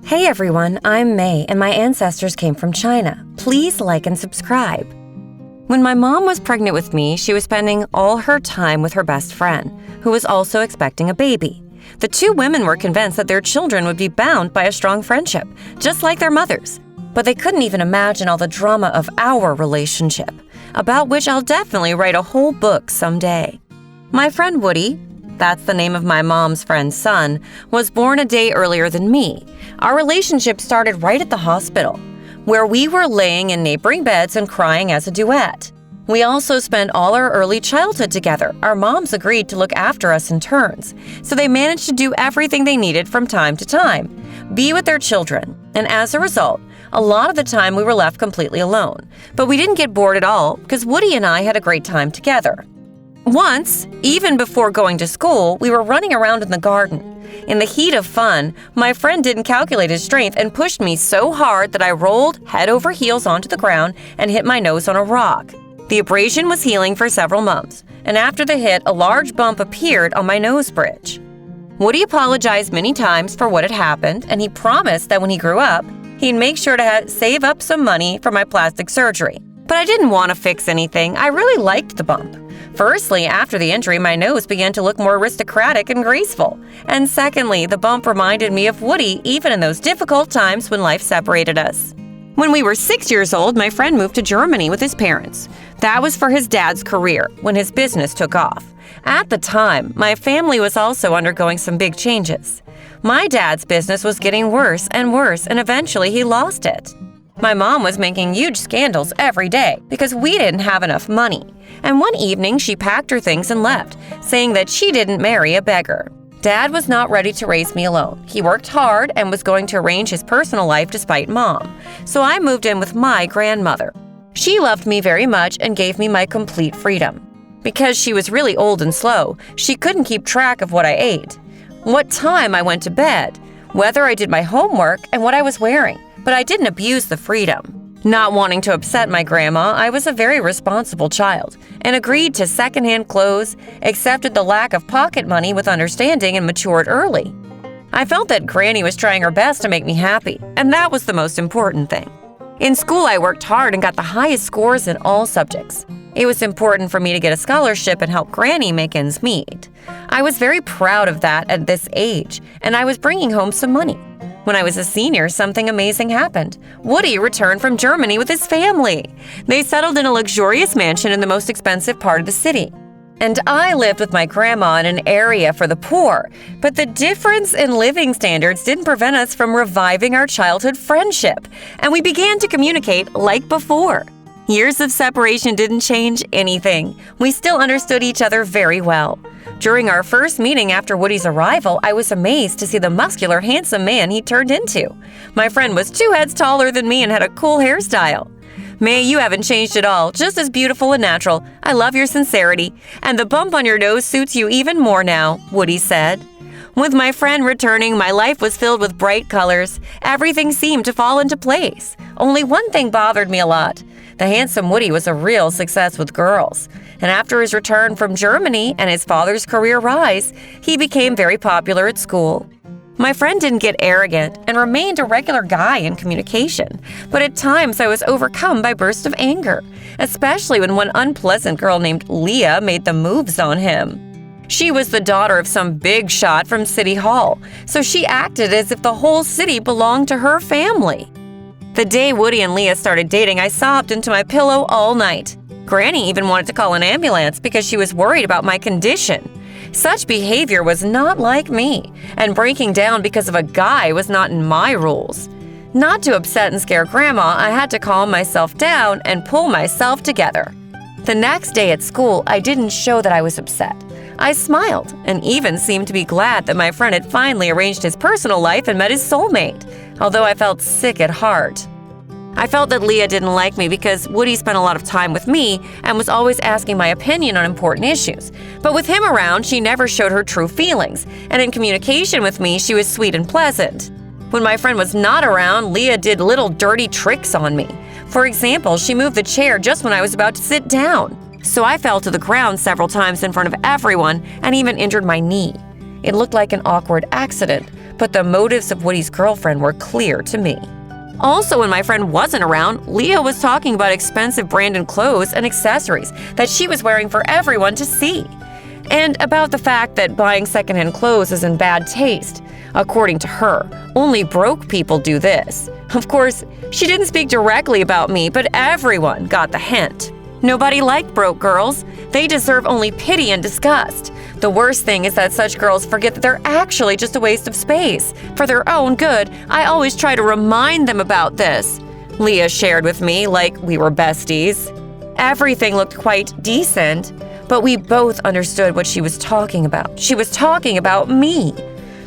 Hey everyone, I'm May and my ancestors came from China. Please like and subscribe. When my mom was pregnant with me, she was spending all her time with her best friend, who was also expecting a baby. The two women were convinced that their children would be bound by a strong friendship, just like their mothers. But they couldn't even imagine all the drama of our relationship, about which I'll definitely write a whole book someday. My friend Woody, that's the name of my mom's friend's son, was born a day earlier than me. Our relationship started right at the hospital, where we were laying in neighboring beds and crying as a duet. We also spent all our early childhood together. Our moms agreed to look after us in turns, so they managed to do everything they needed from time to time, be with their children, and as a result, a lot of the time we were left completely alone. But we didn't get bored at all because Woody and I had a great time together. Once, even before going to school, we were running around in the garden. In the heat of fun, my friend didn't calculate his strength and pushed me so hard that I rolled head over heels onto the ground and hit my nose on a rock. The abrasion was healing for several months, and after the hit, a large bump appeared on my nose bridge. Woody apologized many times for what had happened, and he promised that when he grew up, he'd make sure to save up some money for my plastic surgery. But I didn't want to fix anything. I really liked the bump. Firstly, after the injury, my nose began to look more aristocratic and graceful. And secondly, the bump reminded me of Woody even in those difficult times when life separated us. When we were 6 years old, my friend moved to Germany with his parents. That was for his dad's career, when his business took off. At the time, my family was also undergoing some big changes. My dad's business was getting worse, and eventually he lost it. My mom was making huge scandals every day because we didn't have enough money. And one evening, she packed her things and left, saying that she didn't marry a beggar. Dad was not ready to raise me alone. He worked hard and was going to arrange his personal life despite Mom. So I moved in with my grandmother. She loved me very much and gave me my complete freedom. Because she was really old and slow, she couldn't keep track of what I ate, what time I went to bed, whether I did my homework, and what I was wearing. But I didn't abuse the freedom. Not wanting to upset my grandma, I was a very responsible child and agreed to secondhand clothes, accepted the lack of pocket money with understanding, and matured early. I felt that Granny was trying her best to make me happy, and that was the most important thing. In school, I worked hard and got the highest scores in all subjects. It was important for me to get a scholarship and help Granny make ends meet. I was very proud of that at this age, and I was bringing home some money. When I was a senior, something amazing happened. Woody returned from Germany with his family. They settled in a luxurious mansion in the most expensive part of the city. And I lived with my grandma in an area for the poor. But the difference in living standards didn't prevent us from reviving our childhood friendship, and we began to communicate like before. Years of separation didn't change anything. We still understood each other very well. During our first meeting after Woody's arrival, I was amazed to see the muscular, handsome man he turned into. My friend was 2 heads taller than me and had a cool hairstyle. May, you haven't changed at all, just as beautiful and natural. I love your sincerity. And the bump on your nose suits you even more now, Woody said. With my friend returning, my life was filled with bright colors. Everything seemed to fall into place. Only one thing bothered me a lot. The handsome Woody was a real success with girls. And after his return from Germany and his father's career rise, he became very popular at school. My friend didn't get arrogant and remained a regular guy in communication, but at times I was overcome by bursts of anger, especially when one unpleasant girl named Leah made the moves on him. She was the daughter of some big shot from City Hall, so she acted as if the whole city belonged to her family. The day Woody and Leah started dating, I sobbed into my pillow all night. Granny even wanted to call an ambulance because she was worried about my condition. Such behavior was not like me, and breaking down because of a guy was not in my rules. Not to upset and scare Grandma, I had to calm myself down and pull myself together. The next day at school, I didn't show that I was upset. I smiled and even seemed to be glad that my friend had finally arranged his personal life and met his soulmate, although I felt sick at heart. I felt that Leah didn't like me because Woody spent a lot of time with me and was always asking my opinion on important issues. But with him around, she never showed her true feelings, and in communication with me, she was sweet and pleasant. When my friend was not around, Leah did little dirty tricks on me. For example, she moved the chair just when I was about to sit down. So I fell to the ground several times in front of everyone and even injured my knee. It looked like an awkward accident, but the motives of Woody's girlfriend were clear to me. Also, when my friend wasn't around, Leah was talking about expensive branded clothes and accessories that she was wearing for everyone to see, and about the fact that buying secondhand clothes is in bad taste. According to her, only broke people do this. Of course, she didn't speak directly about me, but everyone got the hint. Nobody liked broke girls. They deserve only pity and disgust. The worst thing is that such girls forget that they're actually just a waste of space. For their own good, I always try to remind them about this. Leah shared with me like we were besties. Everything looked quite decent, but we both understood what she was talking about. She was talking about me.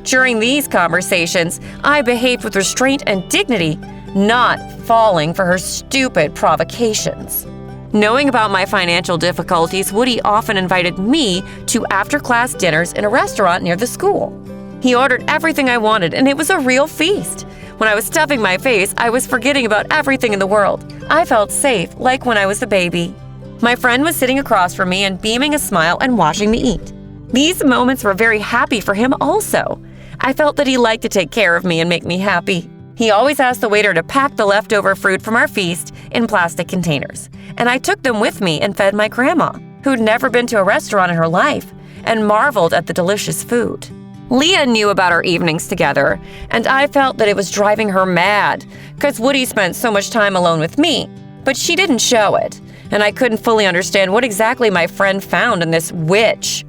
During these conversations, I behaved with restraint and dignity, not falling for her stupid provocations. Knowing about my financial difficulties, Woody often invited me to after-class dinners in a restaurant near the school. He ordered everything I wanted, and it was a real feast. When I was stuffing my face, I was forgetting about everything in the world. I felt safe, like when I was a baby. My friend was sitting across from me and beaming a smile and watching me eat. These moments were very happy for him also. I felt that he liked to take care of me and make me happy. He always asked the waiter to pack the leftover fruit from our feast in plastic containers, and I took them with me and fed my grandma, who'd never been to a restaurant in her life, and marveled at the delicious food. Leah knew about our evenings together, and I felt that it was driving her mad, because Woody spent so much time alone with me, but she didn't show it, and I couldn't fully understand what exactly my friend found in this witch.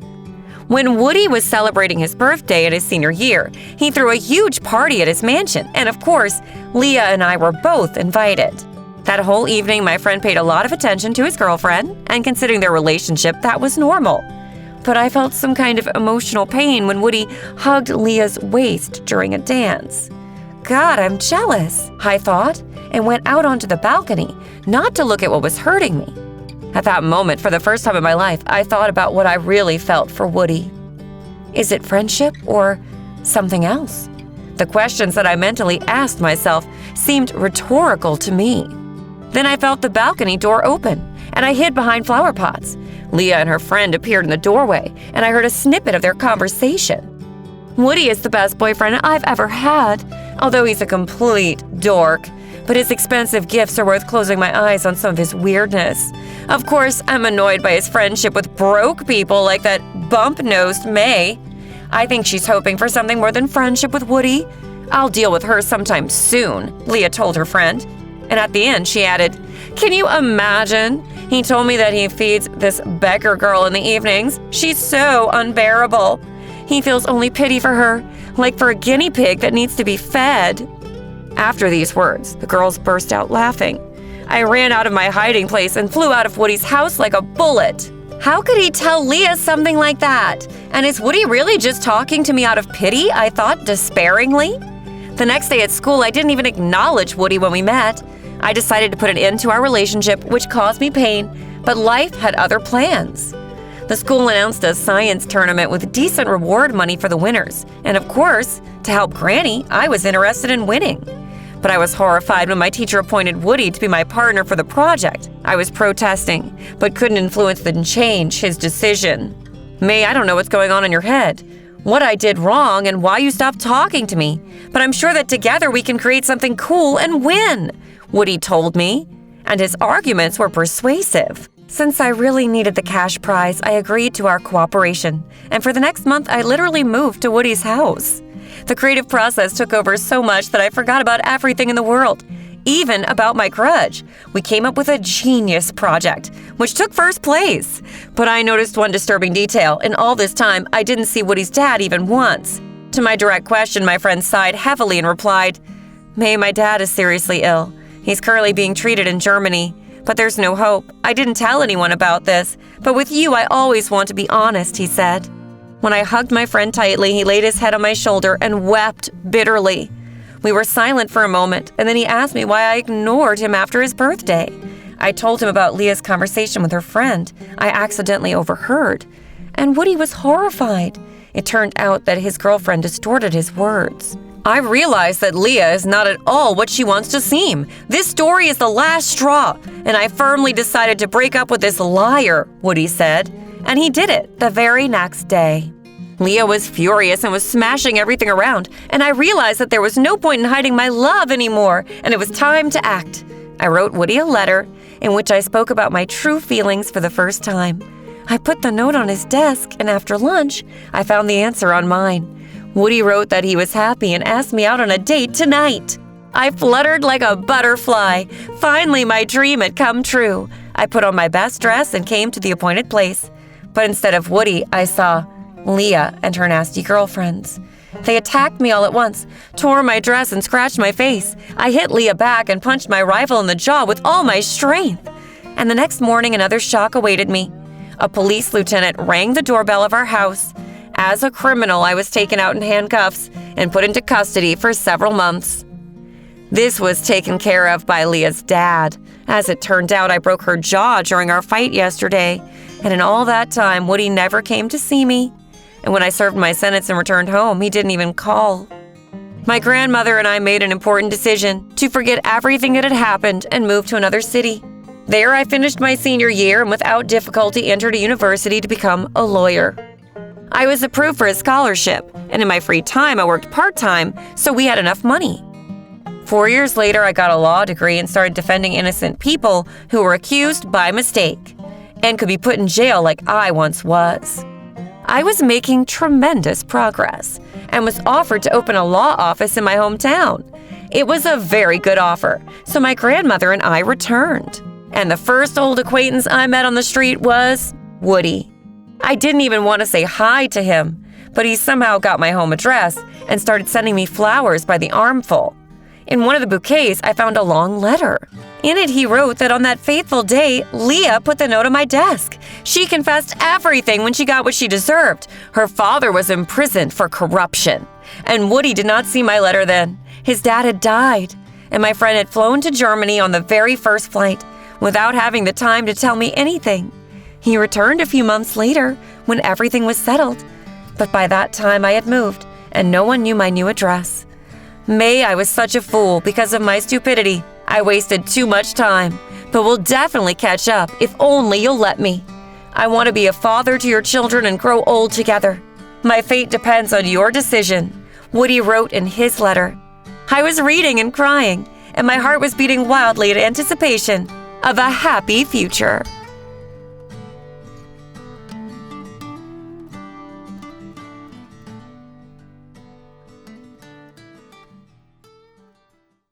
When Woody was celebrating his birthday in his senior year, he threw a huge party at his mansion, and of course, Leah and I were both invited. That whole evening, my friend paid a lot of attention to his girlfriend, and considering their relationship, that was normal. But I felt some kind of emotional pain when Woody hugged Leah's waist during a dance. God, I'm jealous, I thought, and went out onto the balcony, not to look at what was hurting me. At that moment, for the first time in my life, I thought about what I really felt for Woody. Is it friendship or something else? The questions that I mentally asked myself seemed rhetorical to me. Then I felt the balcony door open, and I hid behind flower pots. Leah and her friend appeared in the doorway, and I heard a snippet of their conversation. Woody is the best boyfriend I've ever had, although he's a complete dork. But his expensive gifts are worth closing my eyes on some of his weirdness. Of course, I'm annoyed by his friendship with broke people like that bump-nosed May. I think she's hoping for something more than friendship with Woody. I'll deal with her sometime soon, Leah told her friend. And at the end, she added, "Can you imagine? He told me that he feeds this beggar girl in the evenings. She's so unbearable. He feels only pity for her, like for a guinea pig that needs to be fed." After these words, the girls burst out laughing. I ran out of my hiding place and flew out of Woody's house like a bullet. How could he tell Leah something like that? And is Woody really just talking to me out of pity? I thought despairingly. The next day at school, I didn't even acknowledge Woody when we met. I decided to put an end to our relationship, which caused me pain, but life had other plans. The school announced a science tournament with decent reward money for the winners, and of course, to help Granny, I was interested in winning. But I was horrified when my teacher appointed Woody to be my partner for the project. I was protesting, but couldn't influence and change his decision. May, I don't know what's going on in your head, what I did wrong, and why you stopped talking to me, but I'm sure that together we can create something cool and win, Woody told me, and his arguments were persuasive. Since I really needed the cash prize, I agreed to our cooperation, and for the next month I literally moved to Woody's house. The creative process took over so much that I forgot about everything in the world, even about my grudge. We came up with a genius project, which took first place. But I noticed one disturbing detail. In all this time, I didn't see Woody's dad even once. To my direct question, my friend sighed heavily and replied, "May, my dad is seriously ill. He's currently being treated in Germany. But there's no hope. I didn't tell anyone about this. But with you, I always want to be honest," he said. When I hugged my friend tightly, he laid his head on my shoulder and wept bitterly. We were silent for a moment, and then he asked me why I ignored him after his birthday. I told him about Leah's conversation with her friend I accidentally overheard, and Woody was horrified. It turned out that his girlfriend distorted his words. I realized that Leah is not at all what she wants to seem. This story is the last straw, and I firmly decided to break up with this liar, Woody said. And he did it the very next day. Leah was furious and was smashing everything around, and I realized that there was no point in hiding my love anymore, and it was time to act. I wrote Woody a letter in which I spoke about my true feelings for the first time. I put the note on his desk, and after lunch, I found the answer on mine. Woody wrote that he was happy and asked me out on a date tonight. I fluttered like a butterfly. Finally, my dream had come true. I put on my best dress and came to the appointed place. But instead of Woody, I saw Leah and her nasty girlfriends. They attacked me all at once, tore my dress and scratched my face. I hit Leah back and punched my rival in the jaw with all my strength. And the next morning, another shock awaited me. A police lieutenant rang the doorbell of our house. As a criminal, I was taken out in handcuffs and put into custody for several months. This was taken care of by Leah's dad. As it turned out, I broke her jaw during our fight yesterday, and in all that time, Woody never came to see me. And when I served my sentence and returned home, he didn't even call. My grandmother and I made an important decision to forget everything that had happened and move to another city. There, I finished my senior year and without difficulty entered a university to become a lawyer. I was approved for a scholarship, and in my free time, I worked part-time, so we had enough money. 4 years later, I got a law degree and started defending innocent people who were accused by mistake and could be put in jail like I once was. I was making tremendous progress and was offered to open a law office in my hometown. It was a very good offer, so my grandmother and I returned. And the first old acquaintance I met on the street was Woody. I didn't even want to say hi to him, but he somehow got my home address and started sending me flowers by the armful. In one of the bouquets, I found a long letter. In it, he wrote that on that fateful day, Leah put the note on my desk. She confessed everything when she got what she deserved. Her father was imprisoned for corruption. And Woody did not see my letter then. His dad had died, and my friend had flown to Germany on the very first flight without having the time to tell me anything. He returned a few months later when everything was settled, but by that time I had moved and no one knew my new address. May, I was such a fool because of my stupidity. I wasted too much time, but we'll definitely catch up if only you'll let me. I want to be a father to your children and grow old together. My fate depends on your decision, Woody wrote in his letter. I was reading and crying, and my heart was beating wildly in anticipation of a happy future.